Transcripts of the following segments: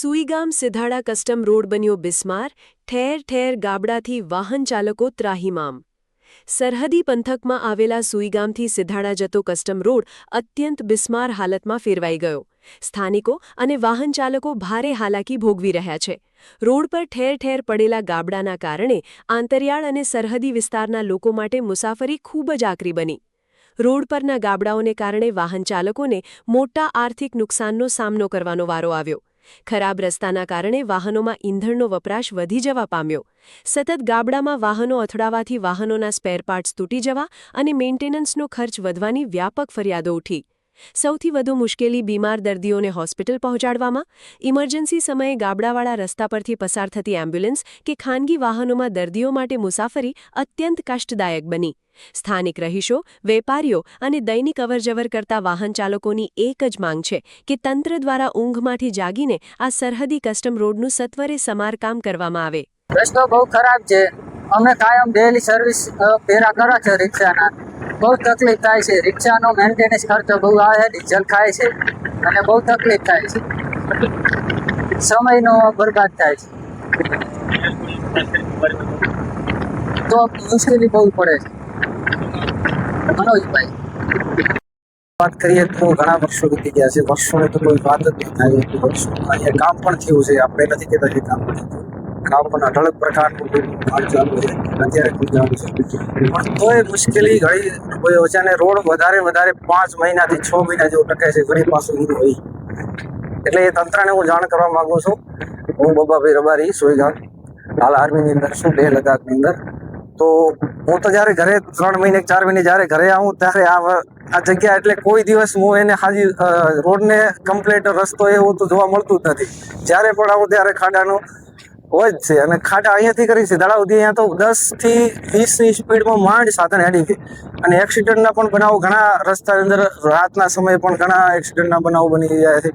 Suigam સિધાડા custom road બન્યો બિસ્માર, ઠેર ઠેર ગાબડાથી વાહન ચાલકો ત્રાહિમામ. સરહદી પંથકમાં આવેલા સુઈગામથી સિધાડા જતો કસ્ટમ રોડ અત્યંત બિસ્માર હાલતમાં ફેરવાઈ ગયો. સ્થાનિકો અને વાહન ચાલકો ભારે હાલાકી ભોગવી રહ્યા છે. રોડ પર ઠેર ઠેર પડેલા ગાબડાના કારણે આંતરિયાળ અને સરહદી વિસ્તારના લોકો માટે મુસાફરી ખૂબ જ આકરી બની. રોડ પરના ગાબડાઓને કારણે વાહન ચાલકોને મોટા આર્થિક નુકસાનનો સામનો કરવાનો વારો આવ્યો. ખરાબ રસ્તાના કારણે વાહનોમાં ઈંધણનો વપરાશ વધી જવા પામ્યો. સતત ગાબડામાં વાહનો અથડાવાથી વાહનોના સ્પેરપાર્ટ્સ તૂટી જવા અને મેન્ટેનન્સનો ખર્ચ વધવાની વ્યાપક ફરિયાદો ઉઠી. સૌથી વધુ મુશ્કેલી બીમાર દર્દીઓને હોસ્પિટલ પહોંચાડવામાં. ઇમરજન્સી સમયે ગાબડાવાળા રસ્તા પરથી પસાર થતી એમ્બ્યુલન્સ કે ખાનગી વાહનોમાં દર્દીઓ માટે મુસાફરી અત્યંત કષ્ટદાયક બની. સ્થાનિક રહીશો, વેપારીઓ અને દૈનિક અવરજવર કરતા વાહન ચાલકોની એક જ માંગ છે કે તંત્ર દ્વારા ઊંઘમાંથી જાગીને આ સરહદી કસ્ટમ રોડનું સત્વરે સમારકામ કરવામાં આવે. રસ્તો બહુ ખરાબ છે. અમે કાયમ ડેલી સર્વિસ પેરા કરે છે રિક્ષાના. બહુ તકલીફ થાય છે. રિક્ષાનો મેન્ટેનન્સ ખર્ચો બહુ આવે છે, ડીઝલ ખાય છે અને બહુ તકલીફ થાય છે. સમયનો બરબાદ થાય છે તો મુશ્કેલી બહુ પડે છે. મનોજભાઈ, વાત કરીએ તો ઘણા વર્ષો વીતી ગયા છે. વર્ષોની તો કોઈ વાત જ નહીં થાય. વર્ષો અહીંયા કામ પણ થયું છે. આપણે નથી કહેતા કે કામ નથી થયું. કામ પણ અઢળક પ્રકારનું કામ ચાલુ છે. અત્યારે ખૂબ ચાલુ છે, પણ તોય મુશ્કેલી ઘણી અનુભવ્યો છે. અને રોડ વધારે 5 મહિનાથી 6 મહિના જેવું ટકે છે. ફરી પાછું ઊંધું હોય. એટલે એ તંત્રને હું જાણ કરવા માંગુ છું. હું બબાભાઈ રબારી, સુઈગામ, હાલ આર્મીની અંદર છું, લેહ લદ્દાખની અંદર. તો હું તો જ્યારે ઘરે 3 મહિને 4 મહિને જ્યારે ઘરે આવું ત્યારે આ જગ્યા એટલે કોઈ દિવસ હું એને હાજી રોડને કમ્પ્લીટ રસ્તો એવો તો જોવા મળતું જ નથી. જ્યારે પણ આવું ત્યારે ખાડાનો હોય જ છે. અને ખાડા અહીંયાથી કરી સિધાડા સુધી અહીંયા તો 10 થી 20ની સ્પીડમાં માંડ સાધન હેડી છે. અને એક્સિડન્ટના પણ બનાવો ઘણા રસ્તાની અંદર રાતના સમયે પણ ઘણા એક્સિડન્ટના બનાવો બની જાય છે.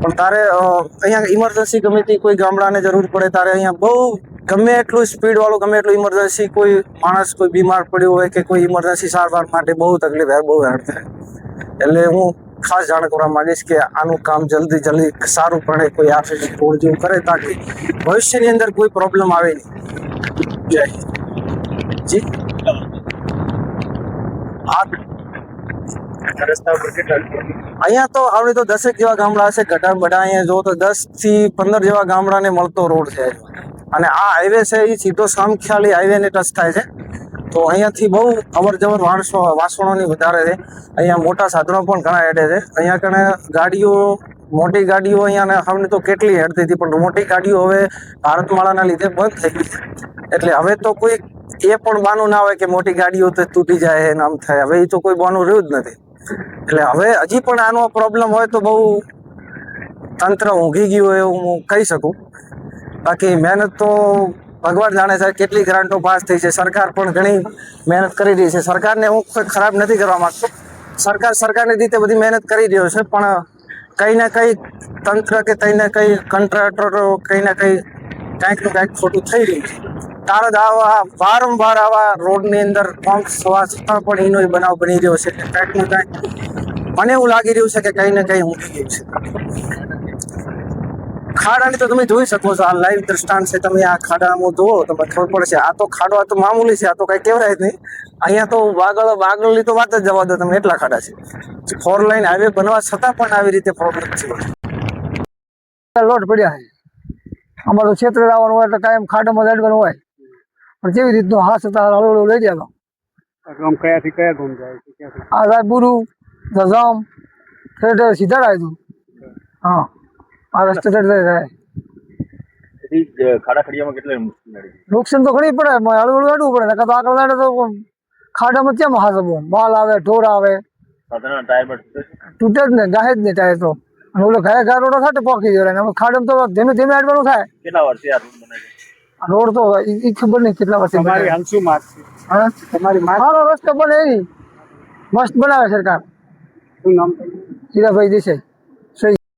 પણ તારે અહીંયા ઇમરજન્સી ગમે તે કોઈ ગામડાને જરૂર પડે ત્યારે અહીંયા બહુ ગમે એટલું સ્પીડ વાળું, ગમે એટલું ઇમરજન્સી કોઈ માણસ કોઈ બીમાર પડ્યો હોય કે કોઈ ઇમરજન્સી સારવાર માટે બહુ તકલીફ થાય, બહુ હેરાન થાય. એટલે હું ખાસ જાણ કરવા માંગીશ કે આનું કામ જલ્દી સારું પડે, કોઈ આર્ટિફિશિયલ રોડ જેવું કરે તાકી ભવિષ્યની અંદર કોઈ પ્રોબ્લેમ આવે નહીં. જય જી. રસ્તા ઉપર કેટલા અહીંયા તો આવડે તો 10 જેવા ગામડા હશે. ગઢા બડા અહીંયા જો તો 10 થી 15 જેવા ગામડાને મળતો રોડ છે. અને આ હાઈવે છે એ સીધો સામખ્યાળી હાઈવેને ટચ થાય છે. તો અહીંયાથી બહુ અવર જવર વાસણોની વધારે છે. અહીંયા મોટા સાધનો પણ ઘણા હેડે છે. અહીંયા કણે ગાડીઓ, મોટી ગાડીઓ અહીંયા હવે તો કેટલી હેડતી હતી, પણ મોટી ગાડીઓ હવે ભારતમાળાના લીધે બંધ થઈ ગઈ છે. એટલે હવે તો કોઈ એ પણ બાનું ના હોય કે મોટી ગાડીઓ તો તૂટી જાય ને આમ થાય. હવે એ તો કોઈ બાનું રહ્યું જ નથી. એટલે હવે હજી પણ આનો પ્રોબ્લેમ હોય તો બહુ તંત્ર ઊંઘી ગયું હોય એવું હું કહી શકું. બાકી મહેનત તો ભગવાન જાણે છે. કેટલી ગ્રાન્ટો પાસ થઈ છે. સરકાર પણ ઘણી મહેનત કરી રહી છે. સરકારને હું કોઈ ખરાબ નથી કરવા માંગતો. સરકારની રીતે બધી મહેનત કરી રહ્યો છે, પણ કંઈ ને કંઈ તંત્ર કે કંઈ ને કંઈ કોન્ટ્રાક્ટરો કંઈ ને કંઈક ખોટું થઈ રહ્યું છે. તારજ આવા વારંવાર આવા રોડની અંદર કોમ્પ થવા છતાં પણ એનો બનાવ બની રહ્યો છે. કંઈક ને કંઈક મને એવું લાગી રહ્યું છે કે કંઈ ને કંઈ ઊંઘી ગયું છે. ખાડાની તો તમે જોઈ શકો છો. આ લાઈવ દ્રષ્ટાંત છે. તમે આ ખાડામાં જુઓ તમને ખબર પડશે. આ તો ખાડો આ તો મામૂલી છે. આ તો કઈ કહેવાય જ નહીં. અહીંયા તો વાગળની તો વાત જ જવા દો તમે, એટલા ખાડા છે. 4 લાઈન હાઈવે બનવા છતાં પણ આવી રીતે પ્રોબ્લેમ છે. લોટ પડ્યા છે. અમારું ક્ષેત્ર આવવાનું હોય એટલે કાયમ ખાડામાં લાડવાનું હોય, પણ કેવી રીતનું હાથ હતા હળવળું લઈ જવાનો. ગામ કયાથી કયા ગામ જાય છે? આ રાયપુરું, ધજામ, સીધા આવ્યું. હા, આ રસ્તે જાય. ખાડા ખડિયામાં કેટલા નુકસાન તો ઘણી પડે. હળવળું લાડવું પડે. નકર તો આગળ લાડે તો ખાડામાં કેમ હાસવો? માલ આવે, ઢોર આવે, તૂટે જ ને, ગાહે જ નહીં ટાયર તો. અને ઓલો ઘા રોડો થાય તો પોકી જાય. ખાડામાં તો ધીમે ધીમે હાડવાનું થાય. કેટલા વર્ષથી આ રોડ બને છે? રોડ તો એ ખબર નહીં કેટલા વર્ષથી. તમારી હાલ શું માગ છે? હા, તમારી માગ સારો રસ્તો બને એ મસ્ત બનાવે સરકાર. શું નામ? હીરાભાઈ દેસાઈ.